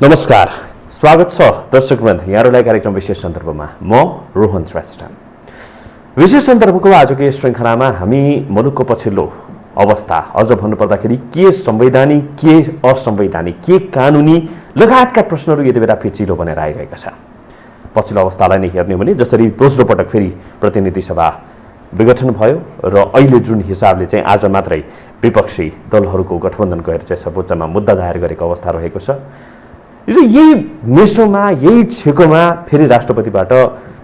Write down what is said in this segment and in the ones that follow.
नमस्कार, स्वागत छ दर्शकवृन्द यहाँहरूलाई कार्यक्रम विशेष सन्दर्भमा। म रोहन श्रेष्ठ। विशेष सन्दर्भको आजको यस श्रृङ्खलामा हामी मुलुकको पछिल्लो अवस्था, अझ भन्नुपर्दाखेरि के संवैधानिक, के असंवैधानिक, के कानुनी लगायतका प्रश्नहरू यति बेला पेचिलो बनेर आइरहेका छ। पछिल्लो अवस्थालाई नै हेर्ने भने जसरी दोस्रो पटक फेरि प्रतिनिधि सभा विघटन भयो र अहिले जुन हिसाबले चाहिँ आज मात्रै विपक्षी दलहरूको गठबन्धन गरेर चाहिँ सर्वोच्चमा मुद्दा दायर गरेको अवस्था रहेको छ। यही मिश्रमा, यही छेकोमा फेरि राष्ट्रपतिबाट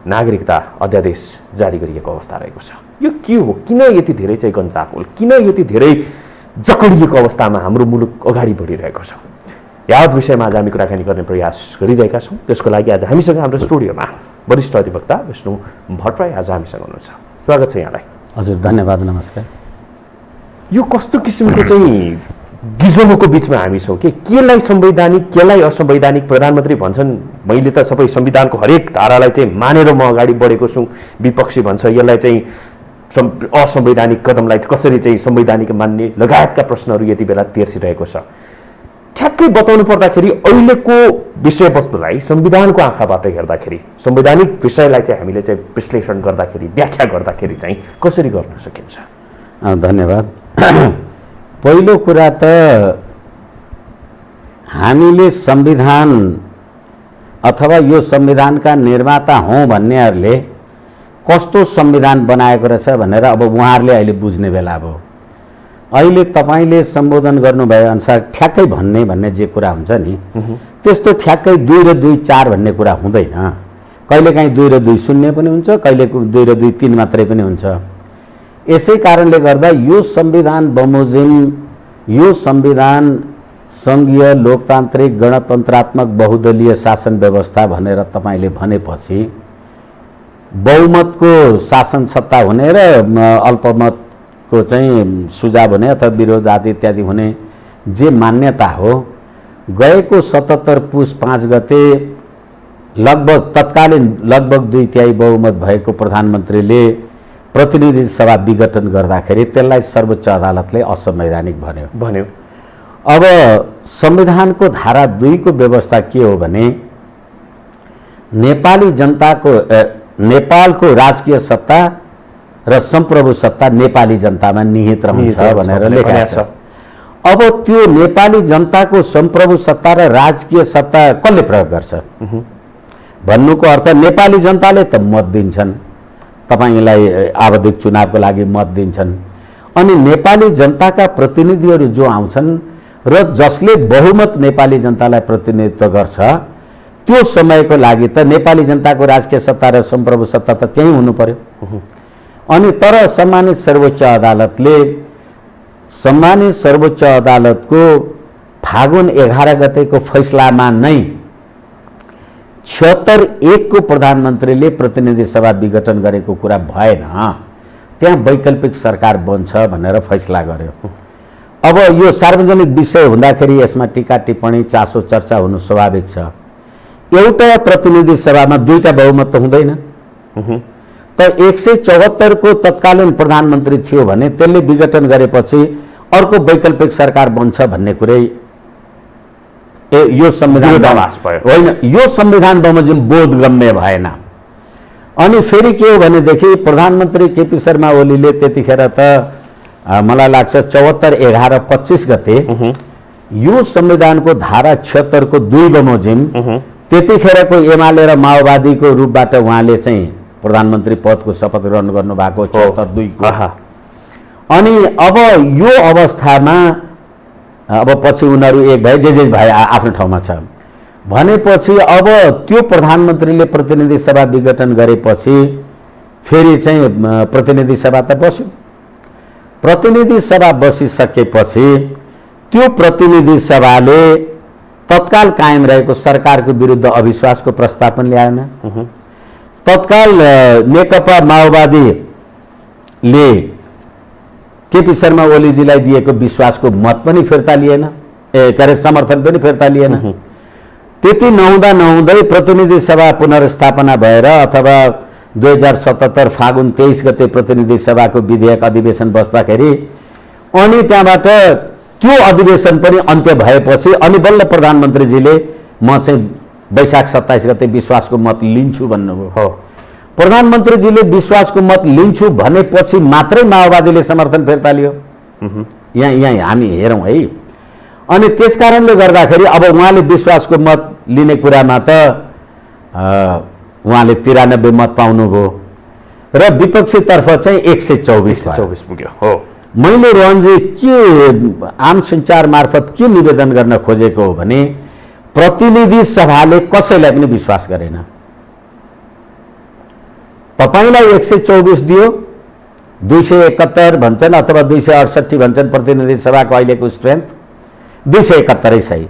नागरिकता अध्यादेश जारी गरिएको अवस्था रहेको छ। यो के हो? किन यति धेरै चाहिँ गन्जाकुल, किन यति धेरै जकडिएको अवस्थामा हाम्रो मुलुक अगाडि बढिरहेको छ? यावत विषयमा आज हामी कुराकानी गर्ने प्रयास गरिरहेका छौँ। त्यसको लागि आज हामीसँग हाम्रो स्टुडियोमा वरिष्ठ अधिवक्ता विष्णु भट्टराई आज हामीसँग हुनुहुन्छ। स्वागत छ यहाँलाई। हजुर, धन्यवाद, नमस्कार। यो कस्तो किसिमको चाहिँ गिजोमोको बिचमा हामी छौँ कि केलाई संवैधानिक, केलाई असंवैधानिक? प्रधानमन्त्री भन्छन् मैले त सबै संविधानको हरेक धारालाई चाहिँ मानेर म अगाडि बढेको छु। विपक्षी भन्छ यसलाई चाहिँ असंवैधानिक कदमलाई कसरी चाहिँ संवैधानिक मान्ने लगायतका प्रश्नहरू यति बेला तेर्सिरहेको छ। ठ्याक्कै बताउनु पर्दाखेरि अहिलेको विषयवस्तुलाई संविधानको आँखाबाट हेर्दाखेरि, संवैधानिक विषयलाई चाहिँ हामीले चाहिँ विश्लेषण गर्दाखेरि, व्याख्या गर्दाखेरि चाहिँ कसरी गर्न सकिन्छ? धन्यवाद। पहिलो कुरा त हामीले संविधान अथवा यो संविधानका निर्माता हौँ भन्नेहरूले कस्तो संविधान बनाएको रहेछ भनेर अब उहाँहरूले अहिले बुझ्ने बेला भयो। अहिले तपाईँले सम्बोधन गर्नुभए अनुसार ठ्याक्कै भन्ने जे कुरा हुन्छ नि, त्यस्तो ठ्याक्कै 2 र 2 4 भन्ने कुरा हुँदैन। कहिलेकाहीँ 2 र 2 0 पनि हुन्छ, कहिले 2 र 2 3 मात्रै पनि हुन्छ। यसै कारणले गर्दा यो संविधान बमोजिम, यो संविधान सङ्घीय लोकतान्त्रिक गणतन्त्रात्मक बहुदलीय शासन व्यवस्था भनेर तपाईँले भनेपछि बहुमतको शासन सत्ता हुने र अल्पमतको चाहिँ सुझाव हुने अथवा विरोध आदि इत्यादि हुने जे मान्यता हो, गएको 77 पुस 5 गते लगभग तत्कालीन लगभग 2/3 बहुमत भएको प्रधानमन्त्रीले प्रतिनिधि सभा विघटन गर्दाखेरि त्यसलाई सर्वोच्च अदालतले असंवैधानिक भन्यो। अब संविधानको धारा 2 को व्यवस्था के हो भने नेपाली जनताको नेपालको राजकीय सत्ता र सम्प्रभु सत्ता नेपाली जनतामा निहित रहन्छ भनेर लेखेको छ। अब त्यो नेपाली जनताको सम्प्रभु सत्ता र राजकीय सत्ता कसले प्रयोग गर्छ भन्नुको अर्थ नेपाली जनताले त मत दिन्छन्, तपाईलाई आवधिक चुनावको लागि मत दिन्छन्, अनि नेपाली जनताका प्रतिनिधिहरू जो आउँछन् र जसले बहुमत नेपाली जनतालाई प्रतिनिधित्व गर्छ, त्यो समयको लागि त नेपाली जनताको राजकीय सत्ता र सम्प्रभु सत्ता त त्यही हुनु पर्यो। अनि तर सम्मानित सर्वोच्च अदालतको फागुन 11 गतेको फैसलामा नै 76-1 को प्रधानमन्त्रीले प्रतिनिधि सभा विघटन गरेको कुरा भएन, त्यहाँ वैकल्पिक सरकार बन्छ भनेर फैसला गर्यो। अब यो सार्वजनिक विषय हुँदाखेरि यसमा टीका टिप्पणी, चासो, चर्चा हुनु स्वाभाविक छ। एउटा प्रतिनिधि सभामा 2टा बहुमत त हुँदैन। त 174 को तत्कालीन प्रधानमन्त्री थियो भने त्यसले विघटन गरेपछि अर्को वैकल्पिक सरकार बन्छ भन्ने कुरै यो संविधान होइन, यो संविधान बमोजिम बोधगम्य भएन। अनि फेरि के हो भनेदेखि प्रधानमन्त्री केपी शर्मा ओलीले त्यतिखेर त मलाई लाग्छ 74/11/25 गते यो संविधानको धारा 76 को 2 बमोजिम त्यतिखेरको एमाले र माओवादीको रूपबाट उहाँले चाहिँ प्रधानमन्त्री पदको शपथ ग्रहण गर्नुभएको 74/2 को। अनि अब यो अवस्थामा अब पछि उनीहरू एक भए, जे भए आफ्नो ठाउँमा छ भनेपछि अब त्यो प्रधानमन्त्रीले प्रतिनिधि सभा विघटन गरेपछि फेरि चाहिँ प्रतिनिधि सभा त बस्यो। प्रतिनिधि सभा बसिसकेपछि त्यो प्रतिनिधि सभाले तत्काल कायम रहेको सरकारको विरुद्ध अविश्वासको प्रस्ताव पनि ल्याएन। तत्काल नेकपा माओवादीले केपी शर्मा ओलीजीलाई दिएको विश्वासको मत पनि फिर्ता लिएन, के अरे समर्थन पनि फिर्ता लिएन। त्यति नहुँदै प्रतिनिधि सभा पुनर्स्थापना भएर अथवा 2077 फागुन 23 गते प्रतिनिधि सभाको विधेयक अधिवेशन बस्दाखेरि अनि त्यहाँबाट त्यो अधिवेशन पनि अन्त्य भएपछि अनि बल्ल प्रधानमन्त्रीजीले म चाहिँ वैशाख 27 गते विश्वासको मत लिन्छु भन्नुभयो। हो, प्रधानमन्त्रीजीले विश्वासको मत लिन्छु भनेपछि मात्रै माओवादीले समर्थन फिर्ता लियो। यहाँ हामी हेरौँ है। अनि त्यस कारणले गर्दाखेरि अब उहाँले विश्वासको मत लिने कुरामा त उहाँले 93 मत पाउनुभयो र विपक्षीतर्फ चाहिँ 124 पुग्यो। हो, मैले रोहनजी के आम सञ्चार मार्फत के निवेदन गर्न खोजेको हो भने प्रतिनिधि सभाले कसैलाई पनि विश्वास गरेन। तपाईलाई 124 दियो, 271 भन्छन् अथवा 268 भन्छन् प्रतिनिधि सभाको अहिलेको स्ट्रेन्थ, 271 सही।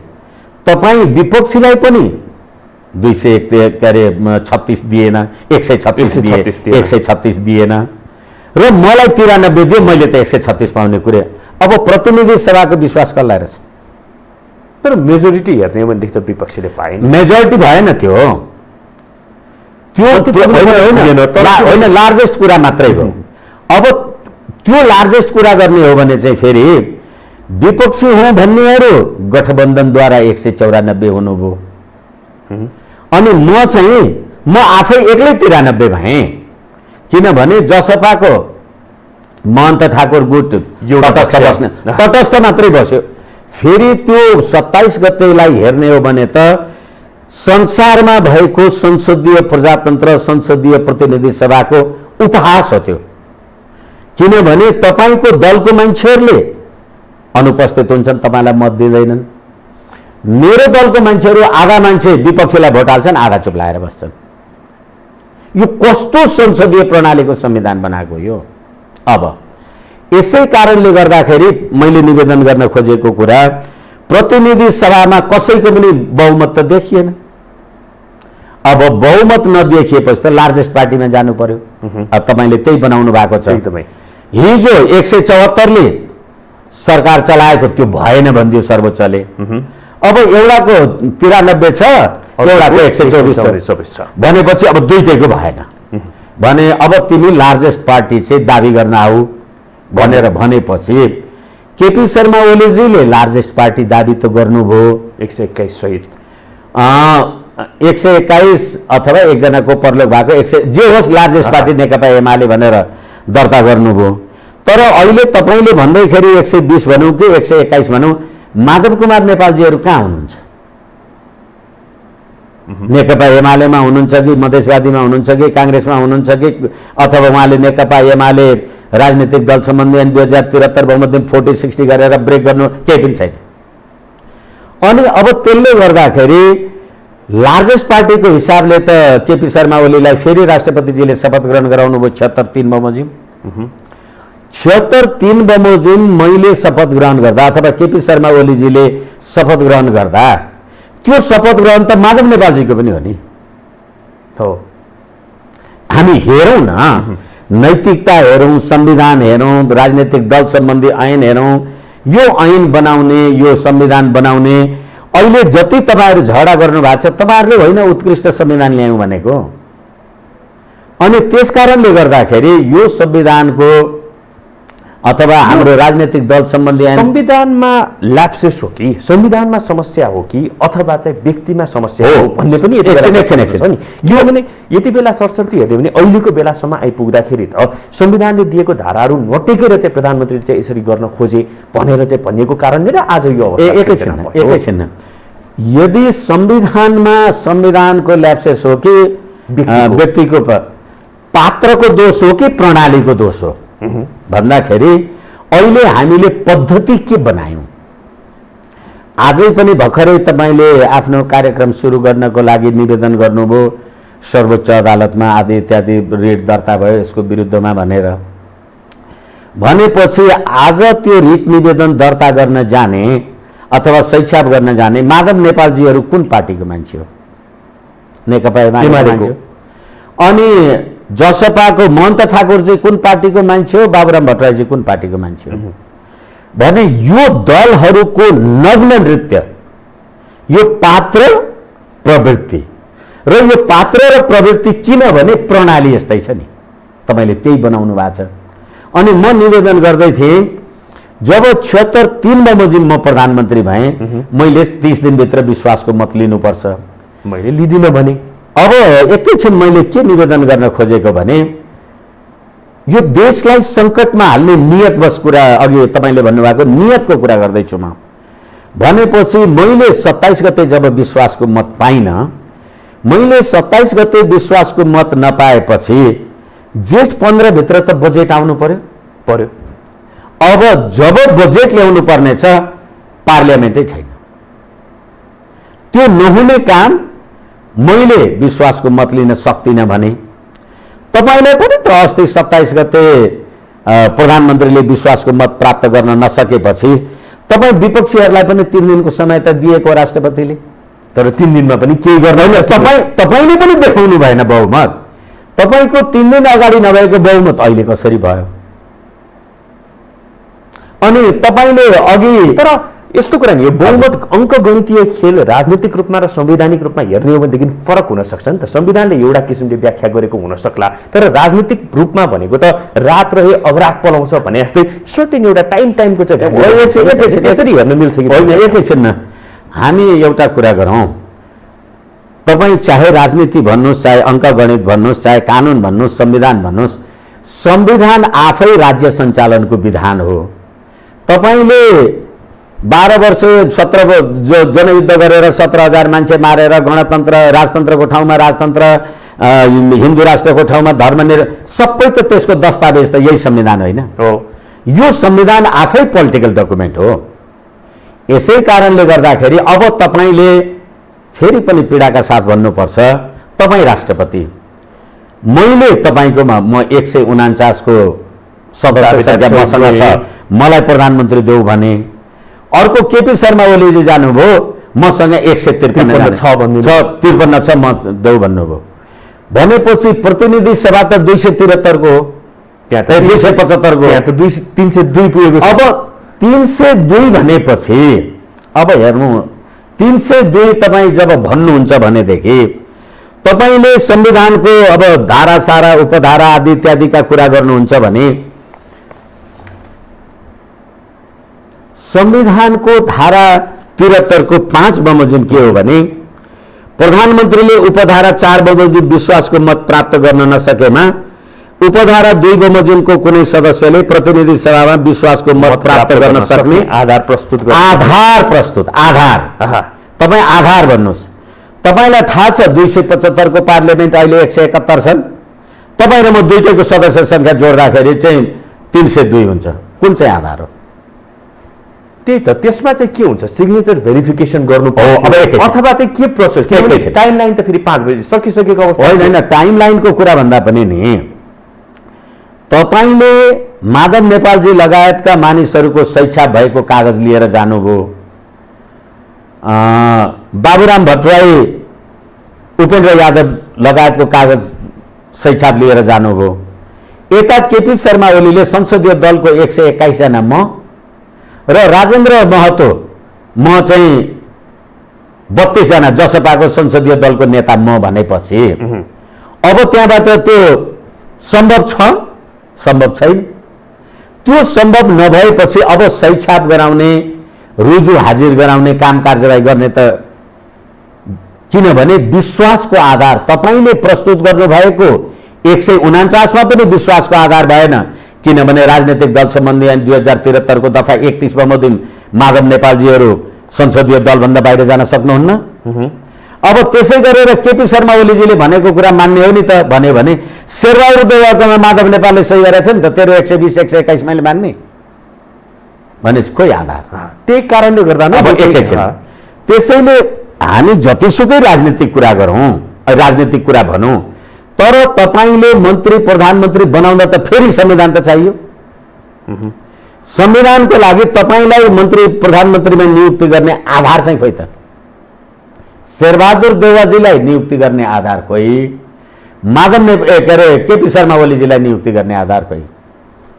तपाईँ विपक्षीलाई पनि 236 दिएन, 136 दिएन र मलाई 93 दियो, मैले त 136 पाउने कुरा। अब प्रतिनिधि सभाको विश्वास कसलाई रहेछ? तर मेजोरिटी हेर्ने हो भनेदेखि त विपक्षीले पाएन। मेजोरिटी भएन त्यो होइन, लार्जेस्ट कुरा मात्रै हो। अब त्यो लार्जेस्ट कुरा गर्ने हो भने चाहिँ फेरि विपक्षी हुँ भन्नेहरू गठबन्धनद्वारा 194 हुनुभयो अनि म आफै एक्लै 93 भएँ, किनभने जसपाको महन्त ठाकुर गुट तटस्थ मात्रै बस्यो। फेरि त्यो 27 गतेलाई हेर्ने हो भने त संसारमा भएको संसदीय प्रजातन्त्र, संसदीय प्रतिनिधि सभाको उपहास हो त्यो। किनभने तपाईको दलको मान्छेहरूले अनुपस्थित हुन्छन्, तपाईलाई मत दिँदैनन्। मेरो दलको मान्छेहरू आधा मान्छे विपक्षीलाई भोट हाल्छन्, आधा चुप लाएर बस्छन्। यो कस्तो संसदीय प्रणालीको संविधान बनाएको यो? अब यसै कारणले गर्दाखेरि मैले निवेदन गर्न खोजेको कुरा, प्रतिनिधि सभामा कसैको पनि बहुमत त देखिएन। अब बहुमत नदेखिएपछि त लार्जेस्ट पार्टीमा जानु पर्यो। अब तपाईले त्यही बनाउनु भएको छ। एकदमै हिजो 174 ले सरकार चलाएको त्यो भएन भनिदियो सर्वोच्चले। अब एउटाको 93 छ, एउटाको 124 छ भनेपछि अब दुईटैको भएन भने अब तिमी लार्जेस्ट पार्टी चाहिँ दाबी गर्न आऊ भनेर भनेपछि केपी शर्मा ओलीजीले लार्जेस्ट पार्टी दाबी त गर्नुभयो 121 सहित 121 अथवा एकजनाको परलोक भएको 100 जे होस् लार्जेस्ट पार्टी नेकपा एमाले भनेर दर्ता गर्नुभयो। तर अहिले तपाईले भन्दैखेरि 120 भनौँ कि 121 भनौँ, माधव कुमार नेपालजीहरू कहाँ हुनुहुन्छ? नेकपा एमालेमा हुनुहुन्छ कि मधेसवादीमा हुनुहुन्छ कि काङ्ग्रेसमा हुनुहुन्छ कि अथवा उहाँले नेकपा एमाले राजनीतिक दल सम्बन्धी 2073 बहुमतले 40-60 गरेर ब्रेक गर्नु केही पनि छैन। अनि अब त्यसले गर्दाखेरि लार्जेस्ट पार्टीको हिसाबले त केपी शर्मा ओलीलाई फेरि राष्ट्रपतिजीले शपथ ग्रहण गराउनु भयो 76-3 बमोजिम। 76-3 बमोजिम मैले शपथ ग्रहण गर्दा अथवा केपी शर्मा ओलीजीले शपथ ग्रहण गर्दा त्यो शपथ ग्रहण त माधव नेपालजीको पनि हो नि। हो, हामी हेरौँ न, नैतिकता हेरौँ, संविधान हेरौँ, राजनीतिक दल सम्बन्धी ऐन हेरौँ। यो ऐन बनाउने, यो संविधान बनाउने अहिले जति तपाईहरु झगडा गर्नु भएको छ, तपाईहरुले होइन उत्कृष्ट संविधान ल्यायौं भनेको। अनि त्यसकारणले गर्दाखेरि यो संविधानको अथवा हाम्रो राजनीतिक दल सम्बन्धी संविधानमा ल्याप्सेस हो कि संविधानमा समस्या हो कि अथवा चाहिँ व्यक्तिमा समस्या हो भन्ने पनि यो भने यति बेला सरसर्ती हेर्यो भने अहिलेको बेलासम्म आइपुग्दाखेरि त संविधानले दिएको धाराहरू नटेकेर चाहिँ प्रधानमन्त्रीले चाहिँ यसरी गर्न खोजे भनेर चाहिँ भनिएको कारणले र आज यो अवस्था एकैछिन यदि संविधानमा संविधानको ल्याप्सेस हो कि व्यक्तिको पात्रको दोष हो कि प्रणालीको दोष हो भन्दाखेरि अहिले हामीले पद्धति के बनायौं। आजै पनि भर्खरै तपाईले आफ्नो कार्यक्रम सुरु गर्नको लागि निवेदन गर्नुभयो सर्वोच्च अदालतमा आदि इत्यादि रिट दर्ता भयो यसको विरुद्धमा भनेपछि आज त्यो रिट निवेदन दर्ता गर्न जाने अथवा सैक्षाप गर्न जाने माधव नेपालजीहरू कुन पार्टीको मान्छे हो? नेकपा एमालेको। अनि जसपाको महन्त ठाकुर चाहिँ कुन पार्टीको मान्छे हो? बाबुराम भट्टराईजी कुन पार्टीको मान्छे हो? भने यो दलहरूको नग्न नृत्य, यो पात्र प्रवृत्ति र यो पात्र र प्रवृत्ति किनभने प्रणाली यस्तै छ नि, तपाईले त्यही बनाउनु भएको छ। अनि म निवेदन गर्दै थिएँ जब 76 बमोजिम म प्रधानमन्त्री भएँ, मैले 30 दिनभित्र विश्वासको मत लिनुपर्छ। मैले लिदिनँ भने अब एकैछिन मैले के निवेदन गर्न खोजेको भने यो देशलाई सङ्कटमा हाल्ने नियतवश कुरा, अघि तपाईँले भन्नुभएको नियतको कुरा गर्दैछु म। भनेपछि मैले 27 गते जब विश्वासको मत पाइनँ, मैले 27 गते विश्वासको मत नपाएपछि जेठ 15 भित्र त बजेट आउनु पर्यो। अब जब बजेट ल्याउनु पर्नेछ, पार्लियामेन्टै छैन। त्यो नहुने काम मैले विश्वासको मत लिन सक्दिनँ भने तपाईँलाई पनि त अस्ति 27 गते प्रधानमन्त्रीले विश्वासको मत प्राप्त गर्न नसकेपछि तपाईँ विपक्षीहरूलाई पनि 3 दिनको समय त दिएको राष्ट्रपतिले, तर 3 दिनमा पनि केही गर्न तपाईँले पनि देखाउनु भएन बहुमत। तपाईँको 3 दिन अगाडि नभएको बहुमत अहिले कसरी भयो? अनि तपाईँले अघि तर यस्तो कुरा नि, यो बहुमत अङ्कगणितीय खेल राजनीतिक रूपमा र संवैधानिक रूपमा हेर्ने हो भनेदेखि फरक हुन सक्छ नि त। संविधानले एउटा किसिमले व्याख्या गरेको हुन सक्ला, तर राजनीतिक रूपमा भनेको त रात रहे अग्राह पलाउँछ भने जस्तै सर्टेन एउटा टाइमको चाहिँ त्यसरी हेर्न मिल्छ कि होइन? एकैछिन न, हामी एउटा कुरा गरौँ। तपाईँ चाहे राजनीति भन्नुहोस्, चाहे अङ्कगणित भन्नुहोस्, चाहे कानुन भन्नुहोस्, संविधान भन्नुहोस्, संविधान आफै राज्य सञ्चालनको विधान हो। तपाईँले 12 वर्ष 17 जनयुद्ध गरेर 17,000 मान्छे मारेर गणतन्त्र, राजतन्त्रको ठाउँमा राजतन्त्र, हिन्दू राष्ट्रको ठाउँमा धर्म सबै त त्यसको दस्तावेज त यही संविधान होइन हो। यो संविधान आफै पोलिटिकल डकुमेन्ट हो। यसै कारणले गर्दाखेरि अब तपाईँले फेरि पनि पीडाका साथ भन्नुपर्छ, तपाईँ राष्ट्रपति, मैले तपाईँकोमा म 149 को सदस्य संख्या मसँग छ, मलाई प्रधानमन्त्री देऊ भने, अर्को केपी शर्मा ओलीजी जानुभयो, मसँग 153 छ म देऊ भन्नुभयो। भनेपछि प्रतिनिधि सभा त 273 को हो, त्यहाँ त 275 को, यहाँ त 302 पुगेको छ। अब 302 भनेपछि अब हेर्नु, 302 तपाईँ जब भन्नुहुन्छ भनेदेखि तपाईँले संविधानको अब धारा सारा उपधारा आदि इत्यादिका कुरा गर्नुहुन्छ भने संविधानको धारा 73 को 5 बमोजिम के हो भने प्रधानमन्त्रीले उपधारा 4 बमोजिम विश्वासको मत प्राप्त गर्न नसकेमा उपधारा 2 बमोजिमको कुनै सदस्यले प्रतिनिधि सभामा विश्वासको मत प्राप्त गर्न सक्ने आधार प्रस्तुत तपाईँ आधार भन्नुहोस्। तपाईँलाई थाहा छ 275 को पार्लियामेन्ट अहिले 171 छन्। तपाईँ र म दुईटैको सदस्य संख्या जोड्दाखेरि चाहिँ 302 हुन्छ। कुन चाहिँ आधार हो? त्यही त, त्यसमा चाहिँ के हुन्छ? सिग्नेचर भेरिफिकेसन गर्नु अब अथवा चाहिँ के प्रोसेस? टाइमलाइन त फेरि 5 बजे सकिसकेको अवस्था होइन। टाइमलाइनको कुरा भन्दा पनि नि तपाईँले माधव नेपालजी लगायतका मानिसहरूको शैक्षा भएको कागज लिएर जानुभयो, बाबुराम भट्टराई, उपेन्द्र यादव लगायतको कागज शैक्षा लिएर जानुभयो। यता केपी शर्मा ओलीले संसदीय दलको 121 जना म र राजेन्द्र महतो, म चाहिँ 32 जना जसपाको संसदीय दलको नेता म भनेपछि अब त्यहाँबाट त्यो सम्भव छ? सम्भव छैन। त्यो सम्भव नभएपछि अब सही-छाप गराउने, रुजु हाजिर गराउने काम कारबाही गर्ने त, किनभने विश्वासको आधार तपाईँले प्रस्तुत गर्नुभएको 149 मा पनि विश्वासको आधार भएन, किनभने राजनीतिक दल सम्बन्धी ऐन 2073 को दफा 31 बमोजिम माधव नेपालजीहरू संसदीय दलभन्दा बाहिर जान सक्नुहुन्न। अब त्यसै गरेर केपी शर्मा ओलीजीले भनेको कुरा मान्ने हो नि त भन्यो भने शेरबहादुर देउवाकोमा माधव नेपालले सही गरेको थियो नि त, तेरो 120 121 मैले मान्ने भने कोही आधार? त्यही कारणले गर्दा अब एकैछिन, त्यसैले हामी जतिसुकै राजनीतिक कुरा गरौँ, राजनीतिक कुरा भनौँ, तर तपाईँले मन्त्री प्रधानमन्त्री बनाउँदा त फेरि संविधान त चाहियो। संविधानको लागि तपाईँलाई मन्त्री प्रधानमन्त्रीमा नियुक्ति गर्ने आधार चाहिँ खोइ त? शेरबहादुर देउवाजीलाई नियुक्ति गर्ने आधार कोही, माधव के अरे केपी शर्मा ओलीजीलाई नियुक्ति गर्ने आधार कोही।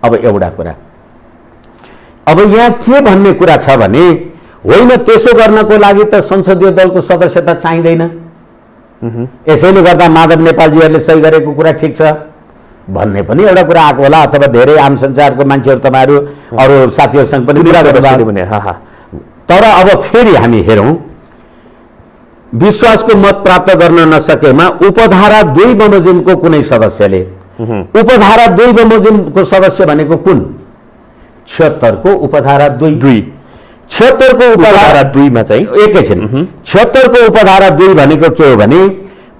अब एउटा कुरा, अब यहाँ के भन्ने कुरा छ भने होइन, त्यसो गर्नको लागि त संसदीय दलको सदस्यता चाहिँदैन, यसैले गर्दा माधव नेपालजीहरूले सही गरेको कुरा ठिक छ, भन्ने पनि एउटा कुरा आएको होला, अथवा धेरै आम संसारको मान्छेहरू तपाईँहरू अरू साथीहरूसँग पनि कुरा गर्नुभयो। तर अब फेरि हामी हेरौँ, विश्वासको मत प्राप्त गर्न नसकेमा उपधारा 2 बमोजिमको कुनै सदस्यले, उपधारा 2 बमोजिमको सदस्य भनेको कुन? 76 को उपधारा 2, 76 को उपधारा 2 मा चाहिँ एकैछिन 76 को उपधारा 2 भनेको के हो भने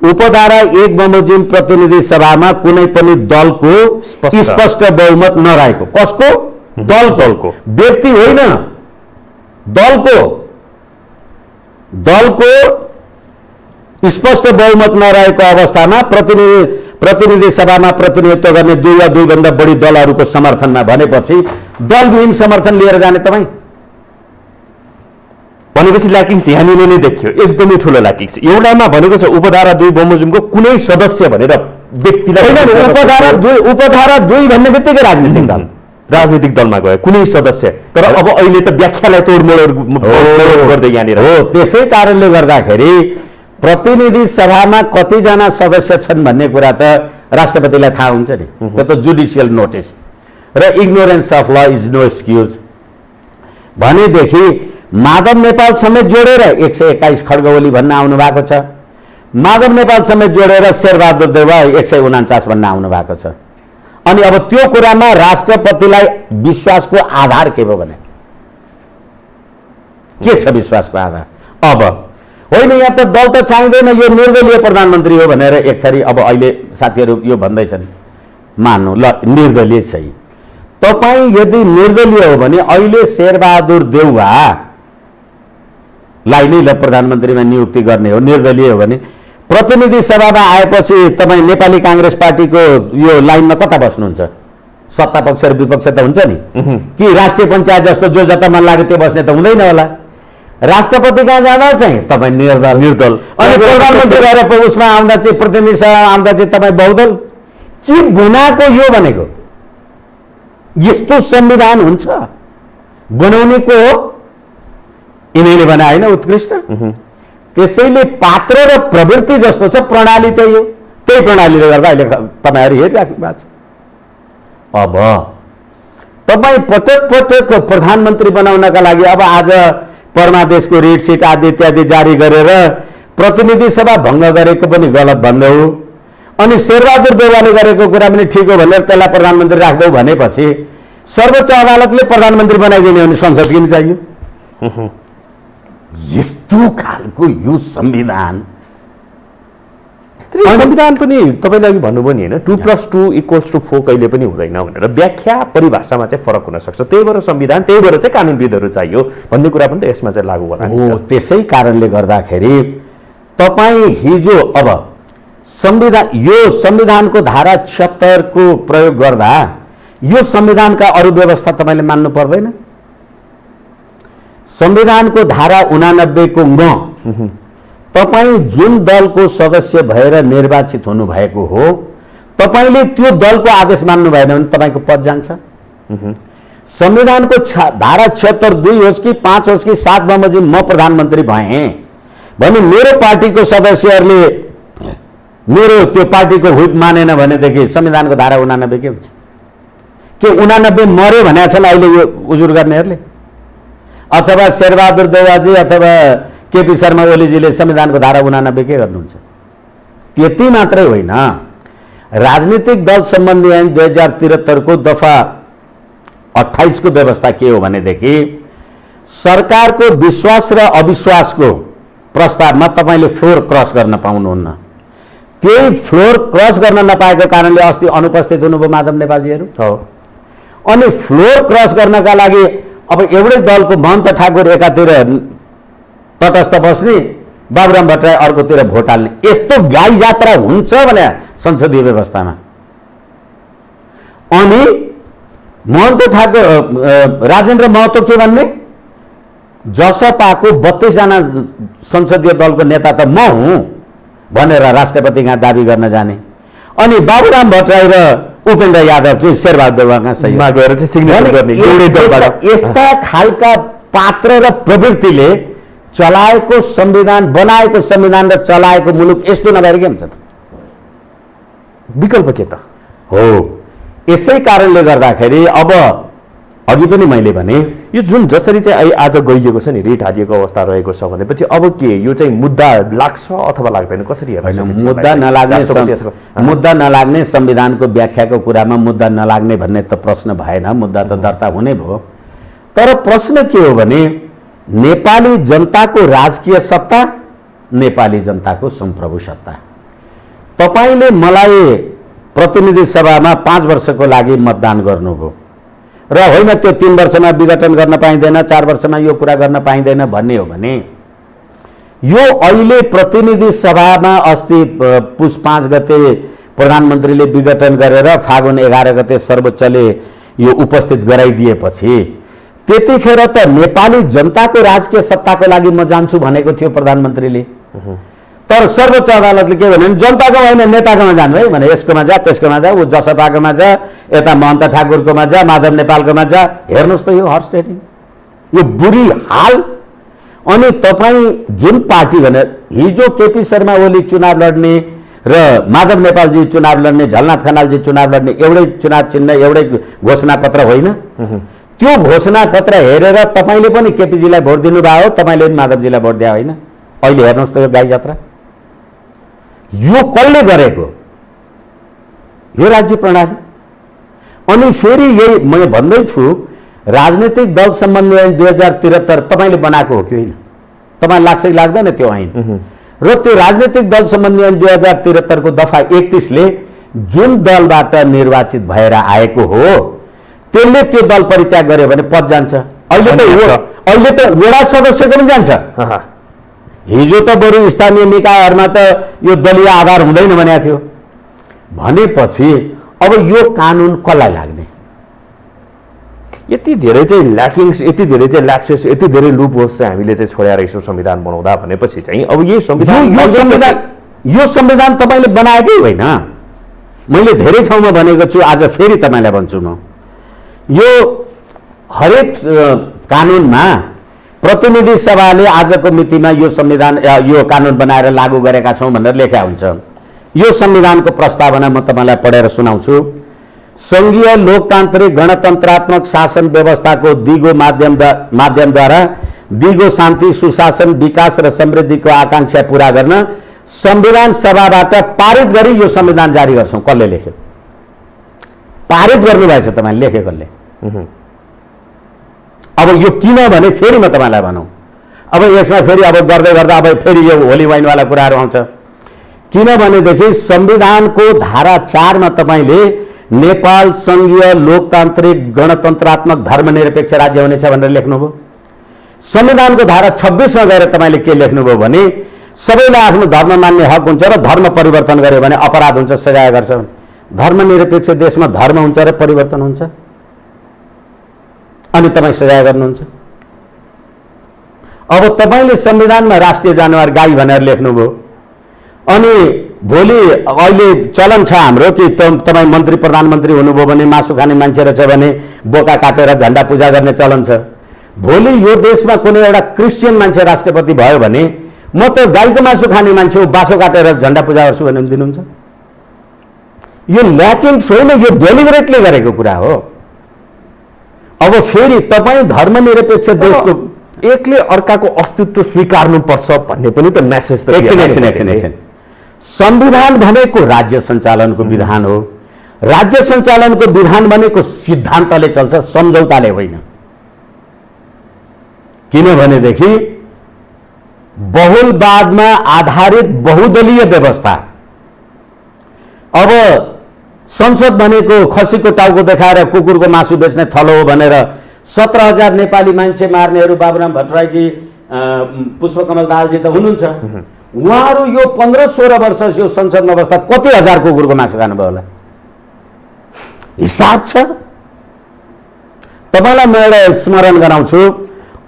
उपधारा 1 बमोजिम प्रतिनिधि सभामा कुनै पनि दलको स्पष्ट बहुमत नरहेको। कसको? दलको, व्यक्ति होइन, दलको स्पष्ट बहुमत नरहेको अवस्थामा प्रतिनिधि सभामा प्रतिनिधित्व गर्ने 2 वा 2 भन्दा बढी दलहरूको समर्थनमा भनेपछि दलविहीन समर्थन लिएर जाने तपाईँ भनेपछि ल्याकिङ्स यहाँनिर नै देखियो, एकदमै ठुलो ल्याकिङ्स। एउटामा भनेको छ उपधारा 2 बमोजिमको कुनै सदस्य भनेर व्यक्तिलाई, उपधारा 2 भन्ने बित्तिकै राजनीतिक दलमा गयो कुनै सदस्य। तर अब अहिले त व्याख्यालाई तोडमोड गर्दै यहाँनिर हो। त्यसै कारणले गर्दाखेरि प्रतिनिधि सभामा कतिजना सदस्य छन् भन्ने कुरा त राष्ट्रपतिलाई थाहा हुन्छ नि, त्यो त जुडिसियल नोटिस। र इग्नोरेन्स अफ ल इज नो एक्सक्युज भनेदेखि माधव नेपाल समेत जोडेर 121 खड्गवली भन्न आउनु भएको छ, माधव नेपाल समेत जोडेर शेरबहादुर देउवा 149 भन्न आउनु भएको छ। अनि अब त्यो कुरामा राष्ट्रपतिलाई विश्वासको आधार के भयो भने के छ विश्वासको आधार? अब होइन, यहाँ त दल त चाहिँदैन, यो निर्दलीय प्रधानमन्त्री हो भनेर एक थरी अब अहिले साथीहरू यो भन्दैछन्। मान्नु ल निर्दलीय सही, तपाईँ यदि निर्दलीय हो भने अहिले शेरबहादुर देउवालाई नै ल प्रधानमन्त्रीमा नियुक्ति गर्ने हो, निर्दलीय हो भने प्रतिनिधि सभामा आएपछि तपाईँ नेपाली काङ्ग्रेस पार्टीको यो लाइनमा कता बस्नुहुन्छ? सत्ता पक्ष र विपक्ष त हुन्छ नि, कि राष्ट्रिय पञ्चायत जस्तो जो जता मन लाग्यो त्यो बस्ने त हुँदैन होला। राष्ट्रपति कहाँ जाँदा चाहिँ तपाईँ निर्दल, अनि प्रधानमन्त्री गएर उसमा आउँदा चाहिँ प्रतिनिधि सभा आउँदा चाहिँ तपाईँ बहुदल। के बनाएको यो भनेको? यस्तो संविधान हुन्छ? बनाउने को हो? यिनीहरूले बनाए होइन, उत्कृष्ट। त्यसैले पात्र र प्रवृत्ति जस्तो छ, प्रणाली त्यही हो। त्यही प्रणालीले गर्दा अहिले तपाईँहरू हेरिराख्नु भएको छ। अब तपाईँ पटक प्रधानमन्त्री बनाउनका लागि अब आज परमादेशको रिट सिट आदि इत्यादि जारी गरेर प्रतिनिधि सभा भङ्ग गरेको पनि गलत भन्दै हो, अनि शेरबहादुर देउवाले गरेको कुरा पनि ठिक हो भनेर त्यसलाई प्रधानमन्त्री राख्दै भनेपछि सर्वोच्च अदालतले प्रधानमन्त्री बनाइदिने भने संसद किन चाहियो? यस्तो खालको यो संविधान पनि तपाईँले अघि भन्नुभयो नि होइन, 2+2 = 4 कहिले पनि हुँदैन भनेर व्याख्या परिभाषामा चाहिँ फरक हुन सक्छ। त्यही भएर संविधान, त्यही भएर चाहिँ कानुनविदहरू चाहियो भन्ने कुरा पनि त यसमा चाहिँ लागू होला। हो, त्यसै कारणले गर्दाखेरि तपाईँ हिजो अब यो संविधानको धारा 76 को प्रयोग गर्दा यो संविधानका अरू व्यवस्था तपाईँले मान्नु पर्दैन। संविधानको धारा 89 को म तपाईँ जुन दलको सदस्य भएर निर्वाचित हुनुभएको हो, तपाईँले त्यो दलको आदेश मान्नु भएन भने तपाईँको पद जान्छ। संविधानको धारा 76(2) होस् कि 5 होस् कि 7 बमोजिम म प्रधानमन्त्री भएँ भने मेरो पार्टीको सदस्यहरूले मेरो त्यो पार्टीको हुप मानेन भनेदेखि संविधानको धारा 89 के हुन्छ? के 89 मर्यो भनेका छन् अहिले यो उजुर गर्नेहरूले? अथवा शेरबहादुर देउवाजी अथवा केपी शर्मा ओलीजीले संविधानको धारा 89 के गर्नुहुन्छ? त्यति मात्रै होइन, राजनीतिक दल सम्बन्धी ऐन 2073 को दफा 28 को व्यवस्था के हो भनेदेखि सरकारको विश्वास र अविश्वासको प्रस्तावमा तपाईँले फ्लोर क्रस गर्न पाउनुहुन्न। त्यही फ्लोर क्रस गर्न नपाएको कारणले अस्ति अनुपस्थित हुनुभयो माधव नेपालजीहरू। अनि फ्लोर क्रस गर्नका लागि अब एउटै दलको महन्त ठाकुर एकातिर तटस्थ बस्ने, बाबुराम भट्टराई अर्कोतिर भोट हाल्ने, यस्तो गाई यात्रा हुन्छ भने संसदीय व्यवस्थामा। अनि महन्त ठाकुर राजेन्द्र महतो के भन्ने, जसपाको 32 जना संसदीय दलको नेता त म हुँ भनेर राष्ट्रपति कहाँ दाबी गर्न जाने, अनि बाबुराम भट्टराई र उपेन्द्र यादव चाहिँ शेरबहादुर देउवाका सहीमा गएर चाहिँ सिग्नेचर गर्ने। यस्ता खालका पात्र र प्रवृत्तिले चलाएको संविधान, बनाएको संविधान र चलाएको मुलुक यस्तो नभएर के हुन्छ त? विकल्प के त? हो। यसै कारणले गर्दाखेरि अब अघि पनि मैले भने यो जुन जसरी चाहिँ आज गइएको छ नि, रिट हालिएको अवस्था रहेको छ भनेपछि अब के यो चाहिँ मुद्दा लाग्छ अथवा लाग्दैन, कसरी हेर्नु? मुद्दा नलाग्ने संविधानको व्याख्याको कुरामा मुद्दा नलाग्ने भन्ने त प्रश्न भएन, मुद्दा त दर्ता हुने भयो। तर प्रश्न के हो भने नेपाली जनताको राजकीय सत्ता, नेपाली जनताको संप्रभु सत्ता। तपाईले मलाई प्रतिनिधि सभामा 5 वर्षको लागि मतदान गर्नुभयो र होइन त्यो 3 वर्षमा विघटन गर्न पाइँदैन, 4 वर्षमा यो कुरा गर्न पाइँदैन भन्ने हो भने यो अहिले प्रतिनिधि सभामा अस्ति पुस 5 गते प्रधानमन्त्रीले विघटन गरेर फागुन 11 गते सर्वोच्चले यो उपस्थित गराइदिएपछि त्यतिखेर त नेपाली जनताको राजकीय सत्ताको लागि म जान्छु भनेको थियो प्रधानमन्त्रीले। तर सर्वोच्च अदालतले के भन्यो भने जनताको होइन नेताकोमा जानु है भने, यसकोमा जा त्यसकोमा जा, ऊ जसपाकोमा जा, यता महन्त ठाकुरकोमा जा, माधव नेपालकोमा जा। हेर्नुहोस् त यो हर्स ट्रेडिङ, यो बुरी हाल। अनि तपाईँ जुन पार्टी भने हिजो केपी शर्मा ओली चुनाव लड्ने र माधव नेपालजी चुनाव लड्ने, झलनाथ खनालजी चुनाव लड्ने एउटै चुनाव चिन्ह एउटै घोषणापत्र होइन? त्यो घोषणापत्र हेरेर तपाईँले पनि केपीजीलाई भोट दिनुभयो, तपाईँले पनि माधवजीलाई भोट दिए होइन? अहिले हेर्नुहोस् त यो गाई जात्रा, यो कसले गरेको? यो राज्य प्रणाली। अनि फेरि यही म भन्दैछु, राजनीतिक दल सम्बन्धी ऐन 2073 तपाईँले बनाएको हो कि होइन? तपाईलाई लाग्छ कि लाग्दैन त्यो ऐन? र त्यो राजनीतिक दल सम्बन्धी ऐन 2073 को दफा 31 ले जुन दलबाट निर्वाचित भएर आएको हो त्यसले त्यो दल परित्याग गर्यो भने पद जान्छ। अहिले त वडा सदस्यको पनि जान्छ। हिजो त बरु स्थानीय निकायहरूमा त यो दलीय आधार हुँदैन भनेको थियो। भनेपछि अब यो कानुन कसलाई लाग्ने? यति धेरै चाहिँ ल्याकिङ्स, यति धेरै चाहिँ ल्याप्सेस, यति धेरै लुप होल्स चाहिँ हामीले चाहिँ छोडेर रहेछौँ संविधान बनाउँदा भनेपछि चाहिँ अब यो संविधान तपाईँले बनाएकै होइन। मैले धेरै ठाउँमा भनेको छु, आज फेरि तपाईँलाई भन्छु म, यो हरेक कानुनमा प्रतिनिधि सभाले आजको मितिमा यो संविधान यो कानुन बनाएर लागू गरेका छौं भनेर लेखा हुन्छ। यो संविधानको प्रस्तावना म तपाईलाई पढेर सुनाउँछु। संघीय लोकतान्त्रिक गणतन्त्रात्मक शासन व्यवस्थाको दिगो माध्यमद्वारा दिगो शान्ति, सुशासन, विकास र समृद्धिको आकांक्षा पूरा गर्न संविधान सभाबाट पारित गरी यो संविधान जारी गर्छौं। कसले लेख्यो? पारित गर्नुभएछ तपाईले, लेखे कसले? अब यो किन भने फेरि म तपाईलाई भनौं, अब यसमा फेरि अब गर्दै गर्दा अब फेरि यो होली वाइनवाला कुराहरू आउँछ। किनभनेदेखि संविधानको धारा 4 मा तपाईले नेपाल संघीय लोकतान्त्रिक गणतन्त्रात्मक धर्मनिरपेक्ष राज्य हुनेछ भनेर लेख्नुभयो। संविधानको धारा 26 मा गएर तपाईले के लेख्नुभयो भने सबैलाई आफ्नो धर्म मान्ने हक हुन्छ र धर्म परिवर्तन गर्यो भने अपराध हुन्छ, सजाय गर्छ। धर्मनिरपेक्ष देशमा धर्म हुन्छ र परिवर्तन हुन्छ, अनि तपाईँ सजाय गर्नुहुन्छ। अब तपाईले संविधानमा राष्ट्रिय जानवर गाई भनेर लेख्नुभयो, अनि भोलि अहिले चलन छ हाम्रो कि तपाईँ मन्त्री प्रधानमन्त्री हुनुभयो भने मासु खाने मान्छे रहेछ भने बोका काटेर झण्डा पूजा गर्ने चलन छ। भोलि यो देशमा कुनै एउटा क्रिस्चियन मान्छे राष्ट्रपति भयो भने म त गाईको मासु खाने मान्छे हो, बासो काटेर झण्डा पूजा गर्छु भने दिनुहुन्छ? यो ल्याकिङ्स होइन, यो डेलिबरेटली गरेको कुरा हो। अब फेरि तपाईँ धर्मनिरपेक्ष देशको एकले अर्काको अस्तित्व स्वीकार्नुपर्छ भन्ने पनि त मेसेज त एकछिन। संविधान भनेको राज्य सञ्चालनको विधान हो। राज्य सञ्चालनको विधान भनेको सिद्धान्तले चल्छ, सम्झौताले होइन। किनभनेदेखि बहुलवादमा आधारित बहुदलीय व्यवस्था। अब संसद भनेको खसीको टाउको देखाएर कुकुरको मासु बेच्ने थलो हो भनेर 17,000 नेपाली मान्छे मार्नेहरू बाबुराम भट्टराईजी, पुष्पकमल दाहालजी त हुनुहुन्छ। उहाँहरू यो 15-16 वर्ष यो संसदमा बस्दा कति हजार कुकुरको मासु खानुभयो होला? हिसाब छ। तपाईलाई म एउटा स्मरण गराउँछु,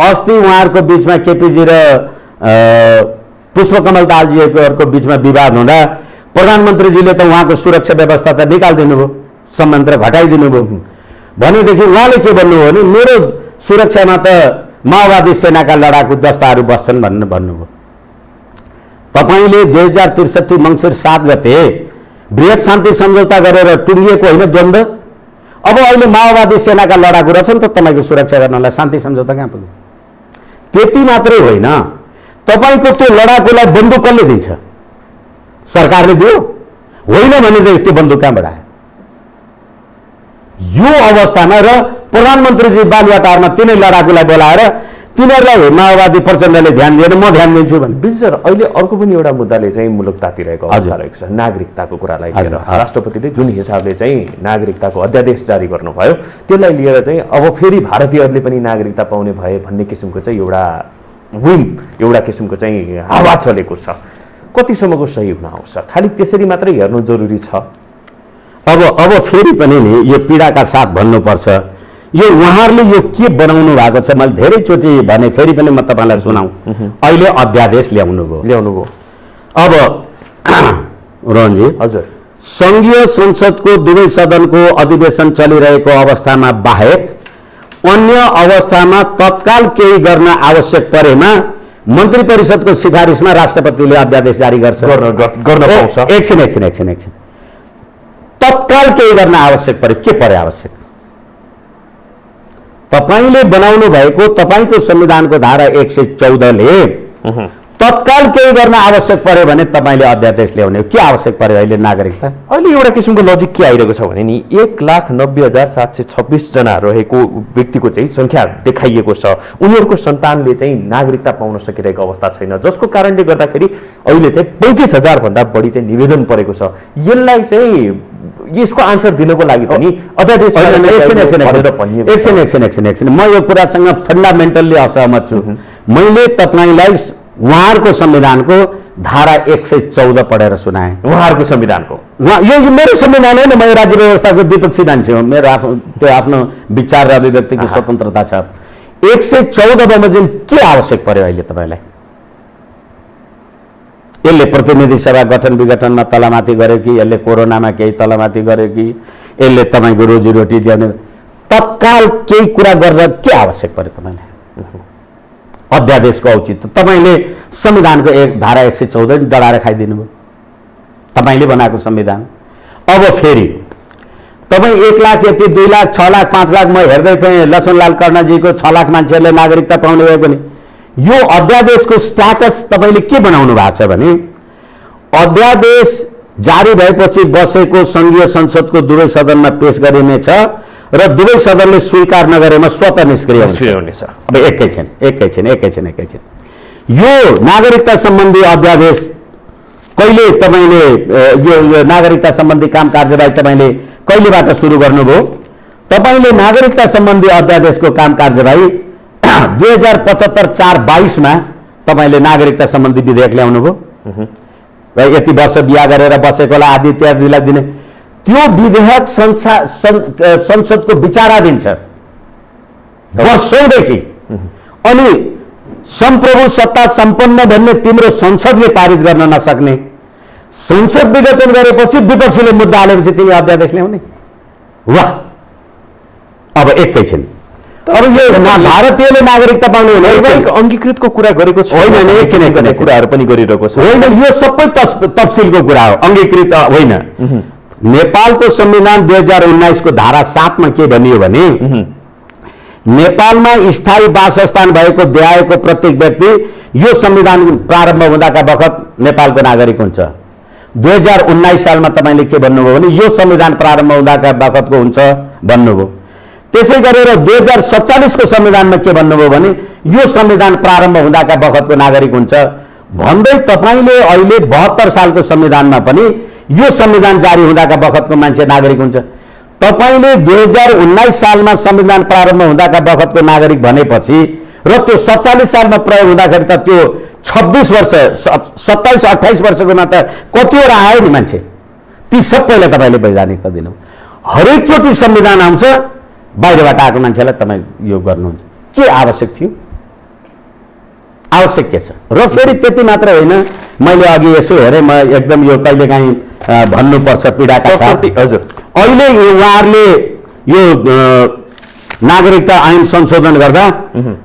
अस्ति उहाँहरूको बीचमा केपीजी र पुष्पकमल दाहालजीहरूको बीचमा विवाद हुँदा प्रधानमन्त्रीजीले त उहाँको सुरक्षा व्यवस्था त निकालिदिनु भयो, संयन्त्र घटाइदिनु भयो। भनेदेखि उहाँले के भन्नुभयो भने मेरो सुरक्षामा त माओवादी सेनाका लडाकु दस्ताहरू बस्छन् भन्नुभयो। तपाईले 2063 मङ्सिर 7 गते बृहत शान्ति सम्झौता गरेर टुङ्गिएको होइन द्वन्द्व। अब अहिले माओवादी सेनाका लडाकु रहेछ नि त तपाईँको सुरक्षा गर्नलाई, शान्ति सम्झौता कहाँ पुग्यो? त्यति मात्रै होइन, तपाईँको त्यो लडाकुलाई बन्दुक कसले दिन्छ? सरकारले दियो होइन भने त्यो बन्दुक कहाँबाट आयो? यो अवस्थामा र प्रधानमन्त्रीजी बालुवाटारमा तिनै लडाकुलाई बोलाएर तिनीहरूलाई माओवादी प्रचण्डले ध्यान दिएर म ध्यान दिन्छु भने। विजय अहिले अर्को पनि एउटा मुद्दाले चाहिँ मुलुक तातिरहेको अवस्था रहेको छ, नागरिकताको कुरालाई लिएर। राष्ट्रपतिले जुन हिसाबले चाहिँ नागरिकताको अध्यादेश जारी गर्नुभयो त्यसलाई लिएर चाहिँ अब फेरि भारतीयहरूले पनि नागरिकता पाउने भए भन्ने किसिमको चाहिँ एउटा किसिमको चाहिँ हावा चलेको छ। कतिसम्मको सही हुन आउँछ? खालि त्यसरी मात्रै हेर्नु जरुरी छ? अब फेरि पनि नि यो पीडाका साथ भन्नुपर्छ, यो उहाँहरूले यो के बनाउनु भएको छ मैले धेरैचोटि भने, फेरि पनि म तपाईँलाई सुनाउँ। अहिले अध्यादेश ल्याउनु भयो। अब रोहनजी, हजुर, सङ्घीय संसदको दुवै सदनको अधिवेशन चलिरहेको अवस्थामा बाहेक अन्य अवस्थामा तत्काल केही गर्न आवश्यक परेमा मन्त्री परिषदको सिफारिसमा राष्ट्रपतिले अध्यादेश जारी गर्छ, गर्न पाउँछ। एकछिन तत्काल केही गर्न आवश्यक परे, के परे आवश्यक? तपाईले बनाउनु भएको तपाईको संविधानको धारा 114 ले तत्काल केही गर्न आवश्यक पर्यो भने तपाईले अध्यादेश ल्याउने। के आवश्यक पर्यो अहिले नागरिकता? अहिले एउटा किसिमको लजिक के आइरहेको छ भने नि 1,90,726 जना रहेको व्यक्तिको चाहिँ संख्या देखाइएको छ। उनीहरूको सन्तानले चाहिँ नागरिकता पाउन सकिरहेको अवस्था छैन, जसको कारणले गर्दाखेरि अहिले चाहिँ 35,000 भन्दा बढी चाहिँ निवेदन परेको छ। यसलाई चाहिँ यसको आन्सर दिनको लागि पनि अध्यादेश एकछिन म यो कुरासँग फन्डामेन्टल्ली असहमत छु। मैले तपाईलाई उहाँहरूको संविधानको धारा 114 पढेर सुनाएँ। उहाँहरूको संविधानको यो मेरो संविधान होइन, म राज्य व्यवस्थाको विपक्षी मान्छे हो, मेरो आफ्नो विचार र अभिव्यक्तिको स्वतन्त्रता छ। 114 बमोजिम के आवश्यक पर्यो अहिले तपाईलाई? यसले प्रतिनिधि सभा गठन विघटनमा तलमाथि गर्यो कि यसले कोरोनामा केही तलमाथि गर्यो कि यसले तपाईँको रोजीरोटी दिने? तत्काल केही कुरा गरेर के आवश्यक पर्यो तपाईँलाई? अध्यादेशको औचित्य तपाईँले संविधानको धारा 114 डढाएर खाइदिनु भयो, तपाईँले बनाएको संविधान। अब फेरि तपाईँ 1 लाख यति 2 लाख 6 लाख 5 लाख, म हेर्दै थिएँ लक्ष्मणलाल कर्णजीको 6 लाख मान्छेहरूले नागरिकता पाउने भयो भने यो अध्यादेशको स्ट्याटस तपाईँले के बनाउनु भएको छ भने अध्यादेश जारी भएपछि बसेको संघीय संसदको दुवै सदनमा पेश गरिनेछ र दुवै सदनले स्वीकार नगरेमा स्वतः निष्क्रिय हुनेछ। अब एकैछिन यो नागरिकता सम्बन्धी अध्यादेश कहिले तपाईँले यो नागरिकता सम्बन्धी काम कार्यवाही तपाईँले कहिलेबाट सुरु गर्नुभयो? तपाईँले नागरिकता सम्बन्धी अध्यादेशको काम कार्यवाही 2075-4-22 मा तपाईले नागरिकता सम्बन्धी विधेयक ल्याउनु भयो र यति वर्ष बिहा गरेर बसेकोलाई आदि इत्यादिलाई दिने त्यो विधेयक संसदको विचाराधीन छ वर्षौंदेखि। अनि सम्प्रभु सत्ता सम्पन्न भन्ने तिम्रो संसदले पारित गर्न नसक्ने, संसद विघटन गरेपछि विपक्षीले मुद्दा हालेपछि तिमी अध्यादेश ल्याउने? वाह! अब एकैछिन, अब यो भारतीयले नागरिकता पाउने होइन, अङ्गीकृतको कुरा गरेको छ होइन, एकछिन कुराहरू पनि गरिरहेको छ होइन, यो सबै तफसिलको कुरा हो, अङ्गीकृत होइन। नेपालको संविधान 2019 को धारा 7 मा के भनियो भने नेपालमा स्थायी वासस्थान भएको देहाएको प्रत्येक व्यक्ति यो संविधान प्रारम्भ हुँदाका बखत नेपालको नागरिक हुन्छ। 2019 सालमा तपाईले के भन्नुभयो भने यो संविधान प्रारम्भ हुँदाका बखतको हुन्छ भन्नुभयो। त्यसै गरेर 2047 को संविधानमा के भन्नुभयो भने यो संविधान प्रारम्भ हुँदाका बखतको नागरिक हुन्छ भन्दै तपाईले अहिले 72 सालको संविधानमा पनि यो संविधान जारी हुँदाका बखतको मान्छे नागरिक हुन्छ। तपाईले 2019 सालमा संविधान प्रारम्भ हुँदाका बखतको नागरिक भनेपछि र त्यो 47 सालमा प्रयोग हुँदाखेरि त त्यो 26 वर्ष 27-28 वर्षकोमा त कतिवटा आयो नि मान्छे, ती सबैलाई तपाईले वैधानिकता दिनु। हरेकचोटि संविधान आउँछ बाहिरबाट आएको मान्छेलाई तपाईँ यो गर्नुहुन्छ, के आवश्यक थियो? आवश्यक के छ? र फेरि त्यति मात्र होइन, मैले अघि यसो हेरेँ, म एकदम यो कहिलेकाहीँ भन्नुपर्छ पीडाका साथ। हजुर, अहिले उहाँहरूले यो नागरिकता ऐन संशोधन गर्दा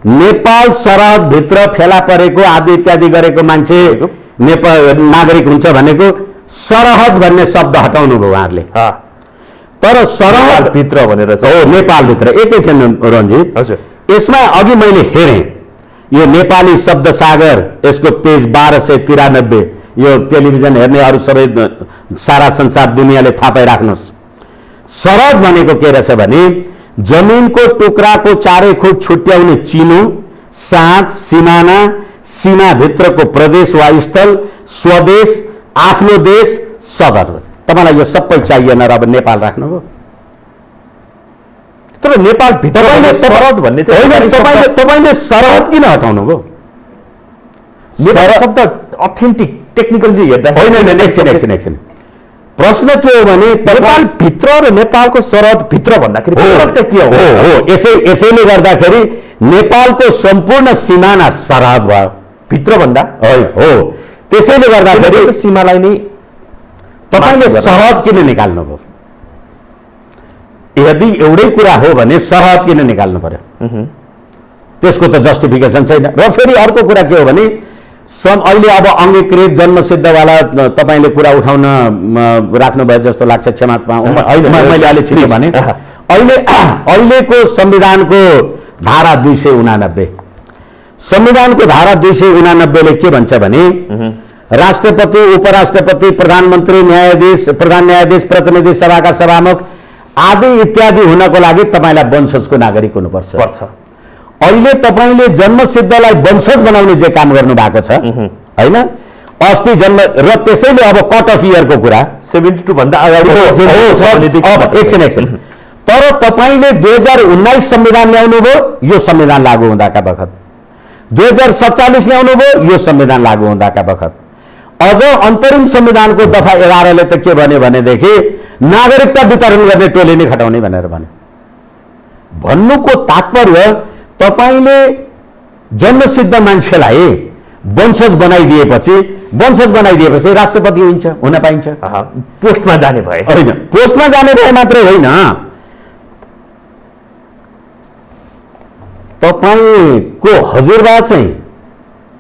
नेपाल सरहदभित्र फेला परेको आदि इत्यादि गरेको मान्छे नेपाल नागरिक हुन्छ भनेको सरहद भन्ने शब्द हटाउनु भयो उहाँहरूले। तर सरहद भित्र भनेर हो, नेपालभित्र। एकैछिन रञ्जित, हजुर, यसमा अघि मैले हेरेँ यो नेपाली शब्द सागर, यसको पेज 1293, यो टेलिभिजन हेर्ने अरू सबै सारा संसार दुनियाँले थाहा पाइराख्नुहोस्। सरहद भनेको के रहेछ भने जमिनको टुक्राको चारै खुट छुट्याउने चिनो, साँच, सिमाना, सीमाभित्रको प्रदेश वा स्थल, स्वदेश, आफ्नो देश, सदर। तपाईँलाई यो सबै चाहिएन र अब नेपाल राख्नुभयो। तर नेपाल भित्र सरहद भन्ने तपाईँले सरहद किन हटाउनु भयो? नेपाल शब्द अथेन्टिक टेक्निकली हेर्दा होइन, एकछिन। प्रश्न के हो भने नेपाल भित्र र नेपालको सरहद भित्र भन्दाखेरि फरक चाहिँ के हो? यसैले गर्दाखेरि नेपालको सम्पूर्ण सिमाना सरहद भयो भित्र भन्दा हो। त्यसैले गर्दाखेरि सीमालाई नै तपाईँले सरहद किन निकाल्नुभयो? यदि एउटै कुरा हो भने सरहद किन निकाल्नु पर्यो? त्यसको त जस्टिफिकेसन छैन। र फेरि अर्को कुरा के हो भने अहिले अब अङ्गीकृत जन्मसिद्धवाला तपाईँले कुरा उठाउन राख्नुभयो जस्तो लाग्छ, क्षमा मैले अलि छिटो भने। अहिलेको संविधानको धारा 289, संविधानको धारा 289ले के भन्छ भने राष्ट्रपति, उपराष्ट्रपति, प्रधानमन्त्री, न्यायाधीश, प्रधान न्यायाधीश, प्रतिनिधि सभाका सभामुख आदि इत्यादि हुनको लागि तपाईँलाई वंशजको नागरिक हुनुपर्छ। अहिले तपाईँले जन्मसिद्धलाई वंशज बनाउने जे काम गर्नु भएको छ होइन, अस्ति जन्म, र त्यसैले अब कट अफ इयरको कुरा 72 भन्दा अगाडि एकछिन। तर तपाईँले 2019 संविधान ल्याउनु भयो, यो संविधान लागू हुँदाका बखत 2047 ल्याउनु भयो, यो संविधान लागू हुँदाका बखत। अझ अन्तरिम संविधानको दफा 11ले त के भन्यो भनेदेखि नागरिकता वितरण गर्ने टोली नै खटाउने भनेर भन्यो। भन्नुको तात्पर्य तपाईँले जन्मसिद्ध मान्छेलाई वंशज बनाइदिएपछि राष्ट्रपति हुन पाइन्छ। पोस्टमा जाने भए होइन, पोस्टमा जाने भए मात्रै होइन, तपाईँको हजुरबा चाहिँ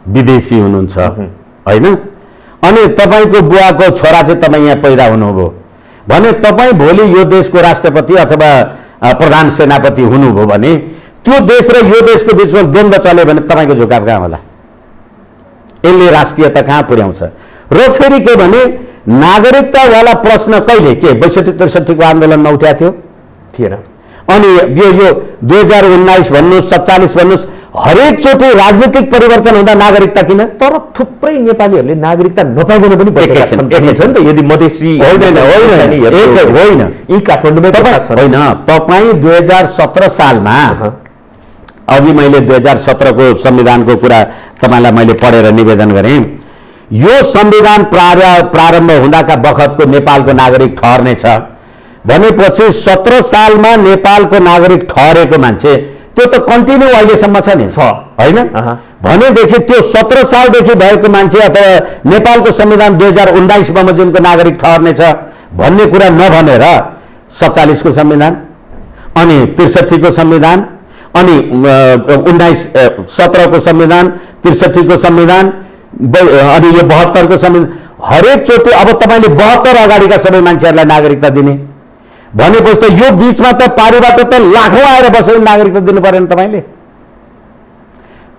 विदेशी हुनुहुन्छ होइन, अनि तपाईँको बुवाको छोरा चाहिँ तपाईँ यहाँ पैदा हुनुभयो भने तपाईँ भोलि यो देशको राष्ट्रपति अथवा प्रधान सेनापति हुनुभयो भने त्यो देश र यो देशको बिचमा द्वन्द्व चल्यो भने तपाईँको झुकाव कहाँ होला? यसले राष्ट्रियता कहाँ पुर्याउँछ? र फेरि के भने नागरिकतावाला प्रश्न कहिले के 62-63 को आन्दोलनमा उठाएको थिएन। अनि यो 2019 भन्नुहोस्, 47 भन्नुहोस्, हरेक चोटि राजनीतिक परिवर्तन हुँदा नागरिकता किन? तर थुप्रै नेपालीहरूले नागरिकता नपाइकन पनि बसेका छन् त। यदि मधेसी होइन, यी काठमाडौँमै होइन, तपाईँ 2017 सालमा, अघि मैले 2017 को संविधानको कुरा तपाईँलाई मैले पढेर निवेदन गरेँ, यो संविधान प्रारम्भ हुँदाका बखतको नेपालको नागरिक ठहर्ने छ भनेपछि 17 सालमा नेपालको नागरिक ठहरेको मान्छे त्यो त कन्टिन्यू अहिलेसम्म छ नि होइन भनेदेखि त्यो 17 सालदेखि भएको मान्छे अथवा नेपालको संविधान 2019 बमोजिमको नागरिक ठहर्ने छ भन्ने कुरा नभनेर 47 को संविधान अनि 63 को संविधान अनि 17 को संविधान 63 को संविधान अनि यो 72 को संविधान हरेक चोटि अब तपाईले 72 अगाडिका सबै मान्छेहरूलाई नागरिकता दिने भनेपछि त यो बीचमा त पारीबाट त लाखौं आएर बसेर नागरिकता दिनु पर्यो तपाईले।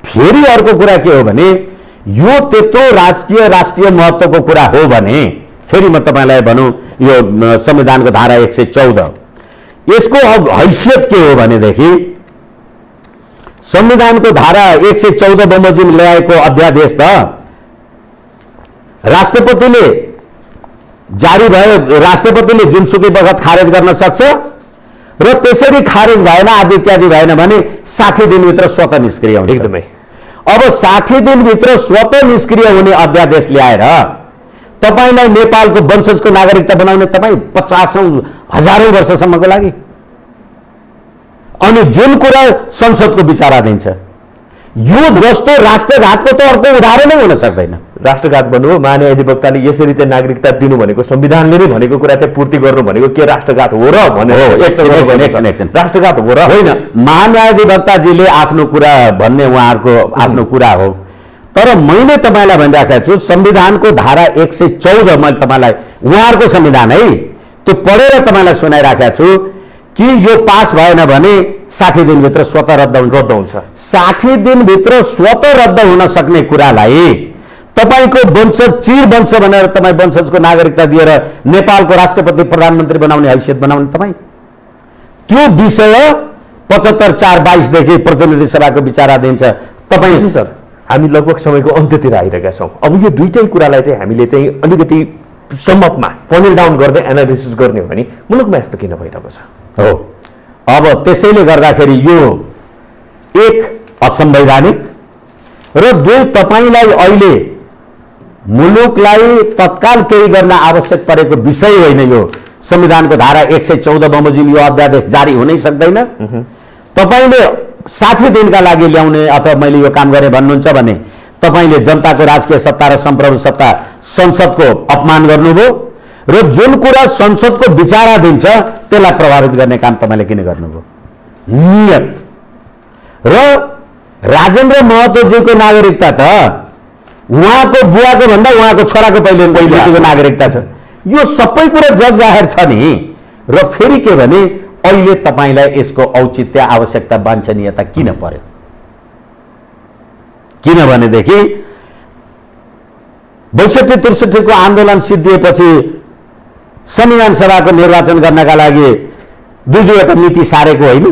फेरि अर्को कुरा के हो भने यो त्यत्रो राष्ट्रिय महत्त्वको कुरा हो भने फेरि म तपाईलाई भनौं यो संविधानको धारा 114 यसको हैसियत के हो भनेदेखि संविधानको धारा 114 बमोजिम ल्याएको अध्यादेश त राष्ट्रपतिले जारी भयो, राष्ट्रपतिले जुनसुकै बखत खारेज गर्न सक्छ र त्यसरी खारेज भएन आदि इत्यादि भएन भने 60 दिनभित्र स्वतः निष्क्रिय हुन्छ। एकदमै अब 60 दिनभित्र स्वतः निष्क्रिय हुने अध्यादेश ल्याएर तपाईलाई नेपालको वंशजको नागरिकता बनाउने तपाई 50,000 वर्षसम्मको लागि अनि जुन कुरा संसदको विचाराधीन छ यो जस्तो राष्ट्रघातको त अर्को उदाहरणै हुन सक्दैन। राष्ट्रघात भन्नु महान्यायाधिवक्ताले यसरी चाहिँ नागरिकता दिनु भनेको संविधानले नै भनेको कुरा चाहिँ पूर्ति गर्नु भनेको के राष्ट्रघात हो र भनेर राष्ट्रघात हो र होइन। महान्यायाधिवक्ताजीले आफ्नो कुरा भन्ने उहाँहरूको आफ्नो कुरा हो तर मैले तपाईँलाई भनिराखेको छु संविधानको धारा 114 मैले तपाईँलाई उहाँहरूको संविधान है त्यो पढेर तपाईँलाई सुनाइराखेको छु कि यो पास भएन भने 60 दिनभित्र स्वतः रद्द हुन्छ 60 दिनभित्र स्वतः रद्द हुन सक्ने कुरालाई तपाईको वंशज चिर वंश भनेर तपाईँ वंशजको नागरिकता दिएर नेपालको राष्ट्रपति प्रधानमन्त्री बनाउने हैसियत बनाउने तपाईँ त्यो विषय 75/4/22 देखि प्रतिनिधि सभाको विचाराधीन छ। तपाईँ सर हामी लगभग समयको अन्त्यतिर आइरहेका छौँ। अब यो दुईटै कुरालाई चाहिँ हामीले चाहिँ अलिकति समअपमा फनेल डाउन गर्दै एनालिसिस गर्ने हो भने मुलुकमा यस्तो किन भइरहेको छ? हो अब त्यसैले गर्दाखेरि यो एक असंवैधानिक र दुई तपाईलाई अहिले मुलुकलाई तत्काल केही गर्न आवश्यक परेको विषय होइन। यो संविधानको धारा 114 बमोजिम यो अध्यादेश जारी हुनै सक्दैन। तपाईले 60 दिनका लागि ल्याउने अथवा मैले यो काम गरेँ भन्नुहुन्छ भने तपाईले जनताको राजकीय सत्ता र सम्प्रभु सत्ता संसदको अपमान गर्नुभयो र जुन कुरा संसदको विचाराधीन छ त्यसलाई प्रभावित गर्ने काम तपाईले किन गर्नुभयो? नियत र राजेन्द्र महतोजीको नागरिकता त उहाँको बुवाको भन्दा उहाँको छोराको पहिलेको नागरिकता छ। यो सबै कुरा जग जाहेर छ नि। र फेरि के भने अहिले तपाईलाई यसको औचित्य आवश्यकता वाञ्छनीयता किन पर्यो? किनभनेदेखि 62-63 को आन्दोलन सिद्धिएपछि संविधान सभाको निर्वाचन गर्नका लागि दुईवटा नीति सारेको होइन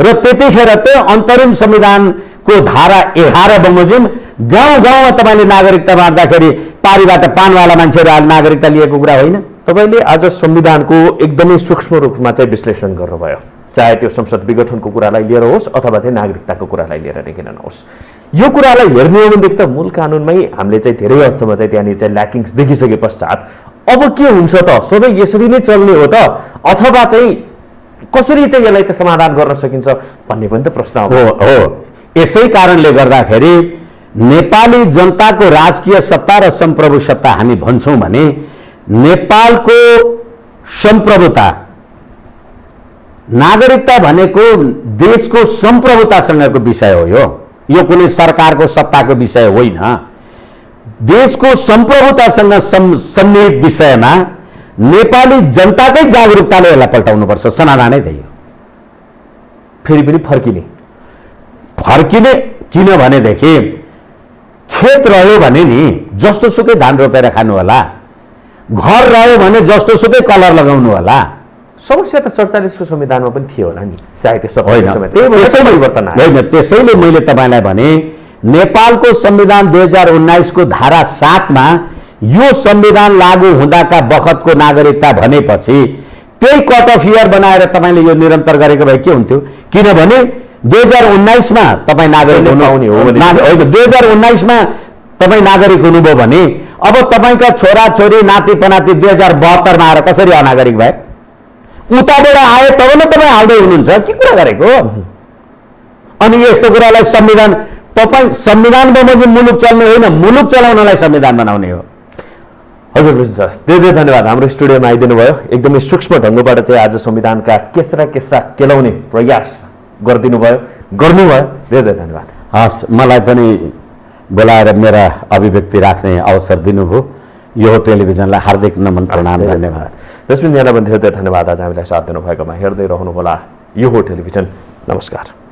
र त्यतिखेर त अन्तरिम संविधानको धारा 11 बमोजिम गाउँ गाउँमा तपाईले नागरिकता बाँड्दाखेरि पारीबाट पानवाला मान्छेहरू नागरिकता लिएको कुरा होइन। तपाईले आज संविधानको एकदमै सूक्ष्म रूपमा चाहिँ विश्लेषण गर्नुभयो, चाहे त्यो संसद विघटनको कुरालाई लिएर होस् अथवा चाहिँ नागरिकताको कुरालाई लिएर नै किन नहोस्। यो कुरालाई हेर्ने हो भनेदेखि त मूल कानुनमै हामीले चाहिँ धेरै हदसम्म चाहिँ त्यहाँनिर चाहिँ ल्याकिङ्स देखिसके पश्चात अब के हुन्छ त? सधैँ यसरी नै चल्ने हो त अथवा चाहिँ कसरी चाहिँ यसलाई चाहिँ समाधान गर्न सकिन्छ भन्ने पनि त प्रश्न हो। यसै कारणले गर्दाखेरि नेपाली जनताको राजकीय सत्ता र सम्प्रभु सत्ता हामी भन्छौँ भने नेपालको सम्प्रभुता नागरिकता भनेको देशको सम्प्रभुतासँगको विषय हो। यो कुनै सरकारको सत्ताको विषय होइन। देशको सम्प्रभुतासँग सन्निहित विषयमा नेपाली जनताकै जागरुकताले यसलाई पल्टाउनुपर्छ। समाधानै त्यही हो। फेरि पनि फर्किने किनभनेदेखि खेत रह्यो भने नि जस्तो सुकै धान रोपेर खानु होला, घर रह्यो भने जस्तो सुकै कलर लगाउनु होला। समस्या त 47 को संविधानमा पनि थियो होला नि, चाहे त्यो त्यसैले मैले तपाईँलाई भने नेपालको संविधान 2019 को धारा 7 मा यो संविधान लागू हुँदाका बखतको नागरिकता भनेपछि त्यही कट अफ इयर बनाएर तपाईँले यो निरन्तर गरेको भए के हुन्थ्यो? किनभने 2019 मा तपाईँ नागरिक हुनुहुने हो होइन, 2019 मा तपाईँ नागरिक हुनुभयो भने अब तपाईँका छोराछोरी नाति पनाति 2072 मा आएर कसरी अनागरिक भए? उताबाट आए तब न तपाईँ हाल्दै हुनुहुन्छ के कुरा गरेको? अनि यस्तो कुरालाई संविधान तपाईँ संविधान बमोजिम मुलुक चल्ने होइन, मुलुक चलाउनलाई संविधान बनाउने हो। हजुर विष्णु सर, धेरै धन्यवाद हाम्रो स्टुडियोमा आइदिनु भयो। एकदमै सूक्ष्म ढङ्गबाट चाहिँ आज संविधानका केस्रा केलाउने प्रयास गर्नुभयो। धेरै धन्यवाद। हस्, मलाई पनि बोलाएर मेरा अभिव्यक्ति राख्ने अवसर दिनुभयो। यो टेलिभिजनलाई हार्दिक नमन प्रणाम धन्यवाद। रश्मि न्याला पनि धेरै धन्यवाद आज हामीलाई साथ दिनुभएकोमा। हेर्दै रहनुहोला यो टेलिभिजन। नमस्कार।